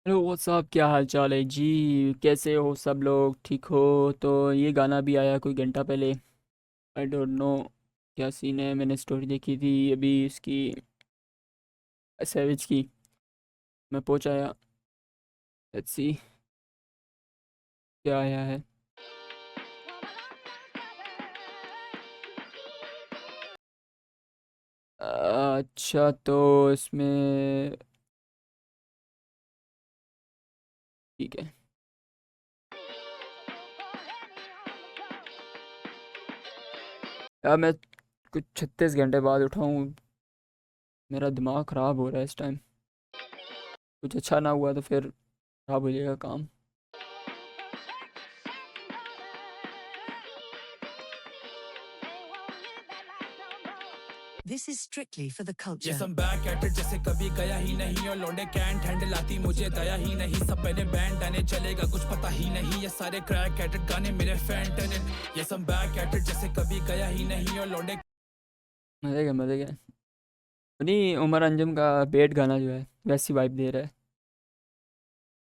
Hello what's up, क्या हाल चाल है जी। कैसे हो सब लोग, ठीक हो? तो ये गाना भी आया कोई घंटा पहले। आई डोंट नो क्या सीन है। मैंने स्टोरी देखी थी अभी इसकी, सैविज की। मैं पहुंच आया। लेट्स सी क्या आया है। अच्छा तो इसमें ठीक है। यार मैं कुछ 36 घंटे बाद उठा हूँ। मेरा दिमाग ख़राब हो रहा है इस टाइम। कुछ अच्छा ना हुआ तो फिर ख़राब हो जाएगा काम। This is strictly for the culture. Yes, I'm back at it जैसे कभी गया ही नहीं और लौंडे कैंट हैंडल आती मुझे दया ही नहीं। सब मैंने बैंड आने चलेगा कुछ पता ही नहीं। ये सारे क्रैक एट इट गाने मेरे Fenton. Yes, I'm back at it जैसे कभी गया ही नहीं और लौंडे मज़े का नहीं। उमर अंजुम का बेट गाना जो है वैसी वाइब दे रहा है,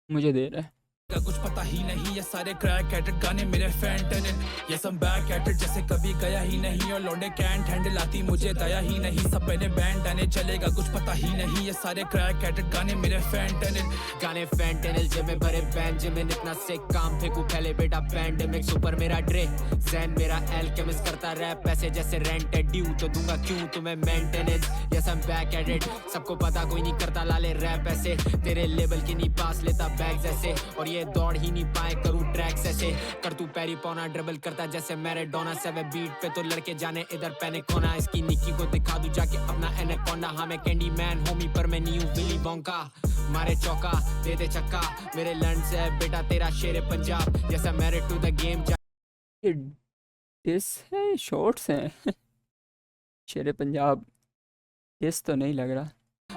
मुझे दे रहा है। का कुछ पता ही नहीं। ये सारे क्रैक एट इट गाने मेरे Fenton. Yes, I'm back at it जैसे कभी गया ही नहीं और लौंडे कैंट हैंडल आती मुझे दया ही नहीं। सब मैंने बैंड आने चलेगा कुछ पता ही नहीं। ये सारे क्रैक एट इट गाने मेरे फैंटन। गाने फैंटेनल जिम में भरे बैंड जिम में इतना से काम फेंकू पहले बेटा पैंडेमिक सुपर मेरा ड्रे जैन मेरा एल्केमिस्ट करता रैप पैसे जैसे रेंट है ड्यू तो दूंगा क्यों तुम्हें maintenance. Yes I am back at it सबको पता कोई नहीं करता लाले रैप ऐसे तेरे लेवल की नहीं पास लेता बैग्स ऐसे और ये दौड़ ही नहीं पाए करूँ ट्रैक्स ऐसे कर तू पैरी पौना ड्रिबल करता जैसे मैराडोना सेवे बीट पे तो लड़के जाने इधर पैनिक होना। इसकी निक्की को दिखा दूं जाके अपना एनाकोंडा। हाँ मैं कैंडी मैन होमी पर मैं न्यू विली बोंका मारे चौका दे दे छक्का मेरे लंड से है बेटा तेरा शेर पंजाब जैसा मैरिड टू द गेम। ये डिस है, शॉर्ट्स हैं। शेर पंजाब डिस तो नहीं लग रहा।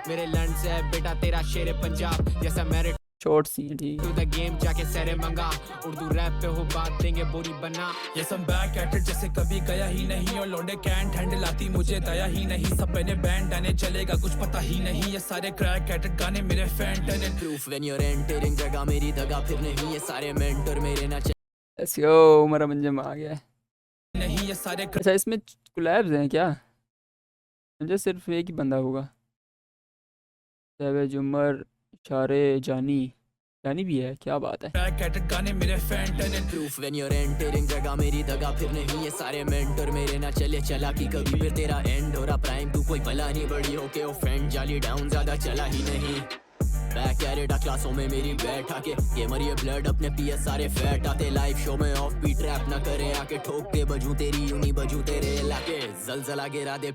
मेरे लंड से है बेटा तेरा शेर पंजाब जैसा मैरिड शॉर्ट्स ही हैं, ठीक टू है। द गेम जाके सरे मंगा उर्दू रैप पे हो बात देंगे बोरी बना। Yes, I'm back at it जैसे कभी गया ही नहीं और लौंडे कैंट हैंडल आती मुझे दया ही नहीं। सब मैंने बैंड आने चलेगा कुछ पता ही नहीं। ये सारे क्रैक एट इट गाने मेरे फैंटन। Proof when you are entering जगह मेरी दगा फिर नहीं। ये सारे मेंटर मेरे ना लेट्स गो, उमर मंजम आ गया है। नहीं ये सारे अच्छा इसमें कोलैब्स हैं क्या? मुझे सिर्फ एक ही बंदा होगा। सैवेज, उमर, इशारे, जानी। जानी भी है, क्या बात है। क्रैक एट इट गाने मेरे फैंटन। Proof when you are entering जगह मेरी दगा फिर नहीं। ये सारे मेंटर मेरे ना चले चला कि कभी फिर तेरा एंड हो रहा प्राइम तू कोई भला नहीं बड़ी होके ओ फ्रेंड जाली डाउन ज्यादा चला ही नहीं। बैक एट क्लासों में मेरी बैठा के गेमर ये ब्लड अपने पीएस सारे फैट आते लाइव शो में ऑफ बीट रैप ना करे आके ठोक के बजूं तेरी यूं नहीं बजूं तेरे इलाके जलजला गिरा दे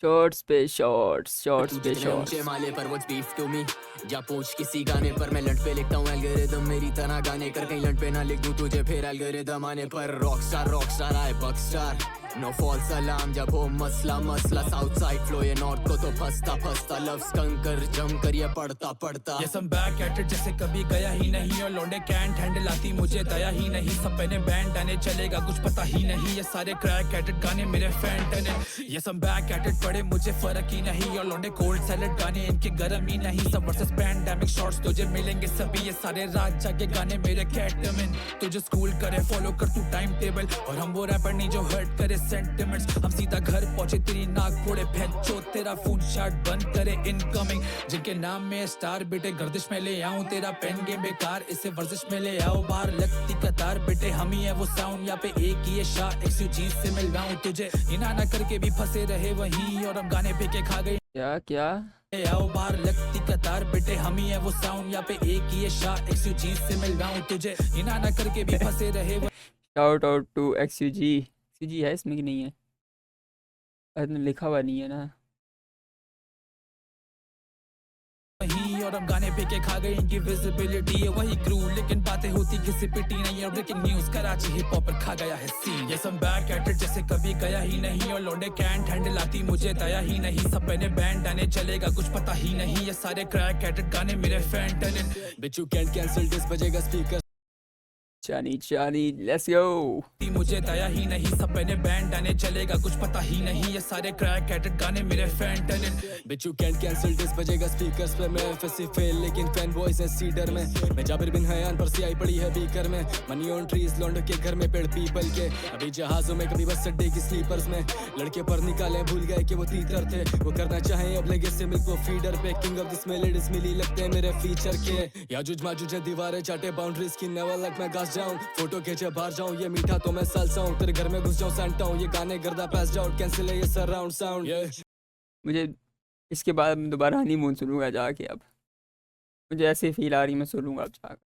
शॉर्ट्स पे शॉर्ट्स, शॉर्ट्स पे ऊंचे शॉर्ट्स। माले पर व्हाट्स बीफ टू मी जा पूछ किसी गाने पर मैं लंट पे लिखता हूँ एल्गोरिदम मेरी तरह गाने कर कहीं लंट पे ना लिख दूं तुझे फिर एल्गोरिदम आने पर रॉकस्टार आए बक्सटार नो फॉल्स अलार्म जब हो मसला मसला साउथ साइड फ्लो ये नॉर्थ को तो फंसता लव कंकर जम कर ये पड़ता। Yes, I'm back at it जैसे कभी गया ही नहीं और लौंडे कैंट हैंडल आती मुझे दया ही नहीं। सब मैंने बैंड आने चलेगा कुछ पता ही नहीं। ये सारे क्रैक एट इट गाने मेरे Fenton. Yes, I'm back at it पड़े मुझे फर्क ही नहीं और लौंडे कोल्ड सैलेड गाने इनके गरम ही नहीं। सब वर्सेस पैंडेमिक शॉट्स तुझे मिलेंगे सभी। ये सारे रात जाके गाने मेरे कैटमिन तुझे स्कूल करे फॉलो कर तू टाइम टेबल और हम वो रैपर नहीं जो हर्ट करे सेंटिमेंट्स। हम सीधा घर पहुंचे तेरी नाक फोड़े फेंचो तेरा फोन शार्ट बंद करे इनकमिंग। जिनके नाम में स्टार बेटे गर्दिश में ले आऊं तेरा पेन गेम बेकार इसे वर्जिश में ले आओ बाहर लगती कतार बेटे हम ही है वो साउंड यहाँ पे एक ही है शाह एक्सयूजी से मिलवाऊं तुझे। इना ना करके भी फंसे रहे वहीं और हम गाने पे के खा गए। क्या ले आओ बाहर लगती कतार बेटे हम ही है वो साउंड यहाँ पे एक ही है शाह एक्सयूजी से मिलवाऊं तुझे। इना ना करके भी फंसे रहे शाउट आउट टू एक्सयूजी। एक्सयूजी है इसमें कि नहीं है? इसमें लिखा हुआ नहीं है ना। वही और हम गाने पे के खा गए इनकी विजिबिलिटी है वही क्रू लेकिन बातें होती किसी पिटी नहीं है। Breaking news Karachi hip hop पर खा गया है scene. Yes, I'm back at it जैसे कभी गया ही नहीं और लौंडे कैंट हैंडल आती मुझे दया ही नहीं। सब मैंने बैंड आने चलेगा कुछ पता ही नहीं। ये सारे क्रैक एट इट गाने मेरे Fenton. Bitch you can't cancel this बजेगा स्पीकर चानी चानी लेट्स गो। मुझे दया ही नहीं, सब मैंने बैंड आने चलेगा कुछ पता ही नहीं, ये सारे क्रैक एटेड गाने मेरे फैंटन। Bitch you can't cancel this बजेगा स्पीकर्स पे, मैं एफएससी फेल लेकिन फैन बॉयज हैं सीडर में। मैं जाबिर बिन हयान पर सियाई पड़ी है बीकर में, मनी ऑन ट्रीज लौंडो के घर में पेड़ पीपल के, अभी जहाजों में कभी बस अड्डे की स्लीपर्स में। लड़के पर निकाले भूल गए कि वो तीतर थे, वो करना चाहे अब लगे से मिल्क वो फीडर पे। किंग ऑफ दिस मेलेडीज मिली लगते हैं मेरे फीचर के, याजुज माजुज है दीवारें चाटे बाउंड्रीज की, नेवर लाइक मैं घास जाऊं फोटो खींचे बाहर जाऊं, ये मीठा तो मैं सालसा हूं, तेरे घर में घुस जाऊं सैंटा हूं, ये गाने गर्दा पास आउट कैंसिल है ये सराउंड साउंड। मुझे इसके बाद दोबारा हनीमून सुनूंगा जाके, अब मुझे ऐसी फील आ रही मैं सुनूंगा अब जाकर।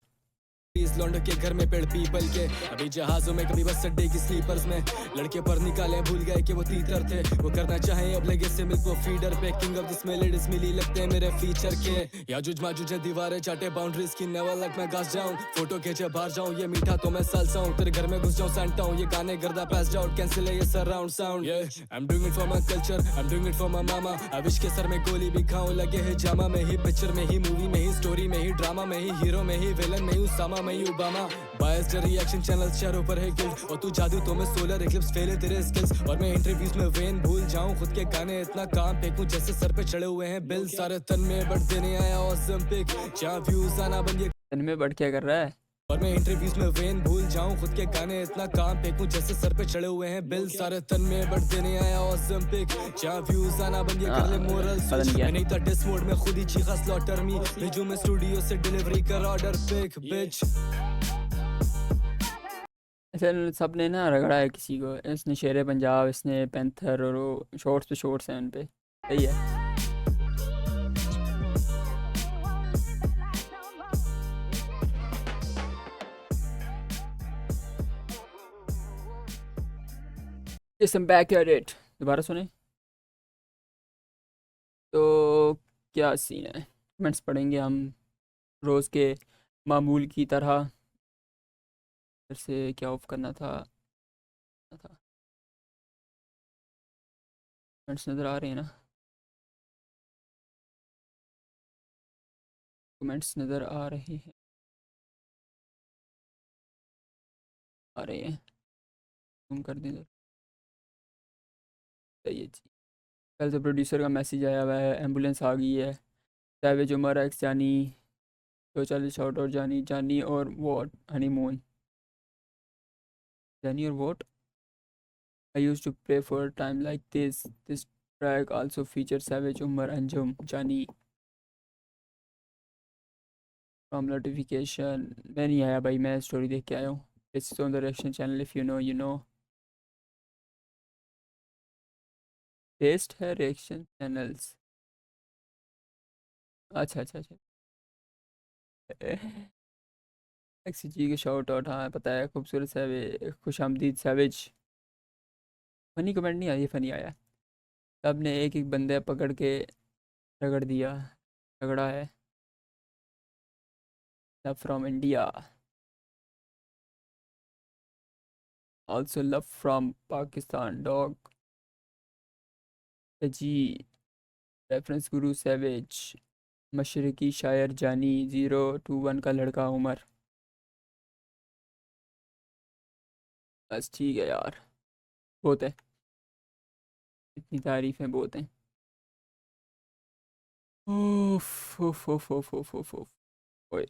इस लौंडो के घर में पेड़ पीपल के, अभी जहाजों में कभी बस अड्डे की स्लीपर्स में। लड़के पर निकाले भूल गए कि वो तीतर थे, वो करना चाहे अब लगे से मिल्क वो फीडर पे। किंग ऑफ दिस मेलेडीज मिली लगते हैं मेरे फीचर के, याजुज माजुज है दीवारें चाटे बाउंड्रीज की, नेवर लाइक मैं घास जाऊं फोटो खींचे बाहर जाऊं, ये मीठा तो मैं सालसा हूं, तेरे घर में घुस जाऊं सैंटा हूं, ये गाने गर्दा पास आउट कैंसिल है ये surround sound. I am doing it for my culture, I am doing it for my mama, I wish के सर में गोली भी खाऊं, लगे है जामा में ही, पिक्चर में ही, मूवी में ही, स्टोरी में ही, ड्रामा में ही, हीरो में ही, विलन में ही, उसामा में ही, ओबामा। बायस रिएक्शन चैनल शहरों पर है गिल्ड, और तू जादू तो मैं सोलर इक्लिप्स फेल है तेरे स्किल्स, और मैं इंटरव्यूज में वेन भूल जाऊं खुद के गाने, इतना काम फेंकूं जैसे सर पे चढ़े हुए हैं बिल। सारे तन में बढ़ देने आया ऑसम पिक, जहां व्यूज आना बन ये तन में बढ़ क्या कर रहा है। और मैं इंटरव्यूज में वेन भूल जाऊं खुद के गाने, इतना काम फेंकूं जैसे सर पे चढ़े हुए हैं बिल। सारे तन में बढ़ देने आया ऑसम पिक, जहां व्यूज आना बन ये कर ले मोरल स्विच। मैं नहीं था डिस मोड में खुद ही चीखा स्लॉटर मी, भेजू मैं स्टूडियो से डिलीवरी कर ऑर्डर पिक बिच। ऐसे सब ने ना रगड़ा है किसी को, इसने शेर पंजाब, इसने पैंथर, और वो शॉर्ट्स पे शॉर्ट्स हैं उन पे, सही है। Yes, I'm back at it। दोबारा सुने तो क्या सीन है, कमेंट्स पढ़ेंगे हम रोज़ के मामूल की तरह। फिर से क्या ऑफ करना था कमेंट्स नज़र आ रहे हैं ना, कमेंट्स नज़र आ रहे हैं, आ रहे हैं, तुम कर दें सही है जी। कल से प्रोड्यूसर का मैसेज आया हुआ है, एम्बुलेंस आ गई है। सैवेज उमर एक्स जानी 240 शॉट, और जानी जानी और वॉट हनीमून, जानी और what. I used to pray for a time like this. This track also features Savage Umar Anjum Jani from notification। मैं नहीं आया भाई, मैं स्टोरी देख के आया हूँ। This is on the reaction channel, if you know you know। Test है रिएक्शन चैनल्स, अच्छा अच्छा अच्छा। एक्सी के शॉर्ट आउट, हाँ पता है, खूबसूरत सैवेज, खुशामदीद सैवेज। फनी कमेंट नहीं आया, फनी आया। सब ने एक एक बंदे पकड़ के रगड़ दिया, रगड़ा है। Love from India, also love from Pakistan dog जी। रेफरेंस गुरु सैवेज, मशरकी शायर जानी, 021 का लड़का उमर। बस ठीक है यार, बहुत है, इतनी तारीफ़ें बहुत हैं। उफ उफ उफ उफ उफ उफ उफ। ओए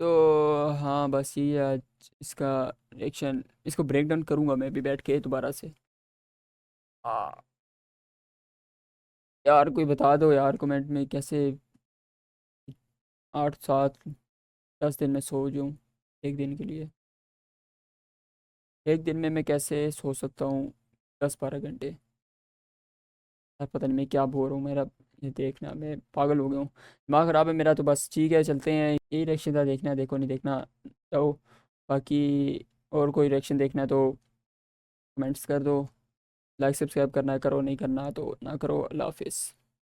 तो हाँ बस यही है आज इसका रिएक्शन। इसको ब्रेक डाउन करूँगा मैं भी बैठ के दोबारा से। हाँ यार, कोई बता दो यार कमेंट में, कैसे 8 7 10 दिन में सो जाऊँ एक दिन के लिए। एक दिन में मैं कैसे सो सकता हूँ 10-12 घंटे यार, पता नहीं मैं क्या बोर हूँ। मेरा ये देखना, मैं पागल हो गया हूँ, दिमाग ख़राब है मेरा। तो बस ठीक है, चलते हैं। यही रिएक्शन था, देखना है देखो, नहीं देखना तो बाकी। और कोई रिएक्शन देखना है तो कमेंट्स कर दो, लाइक सब्सक्राइब करना है करो, नहीं करना तो ना करो। अल्लाह हाफिज़।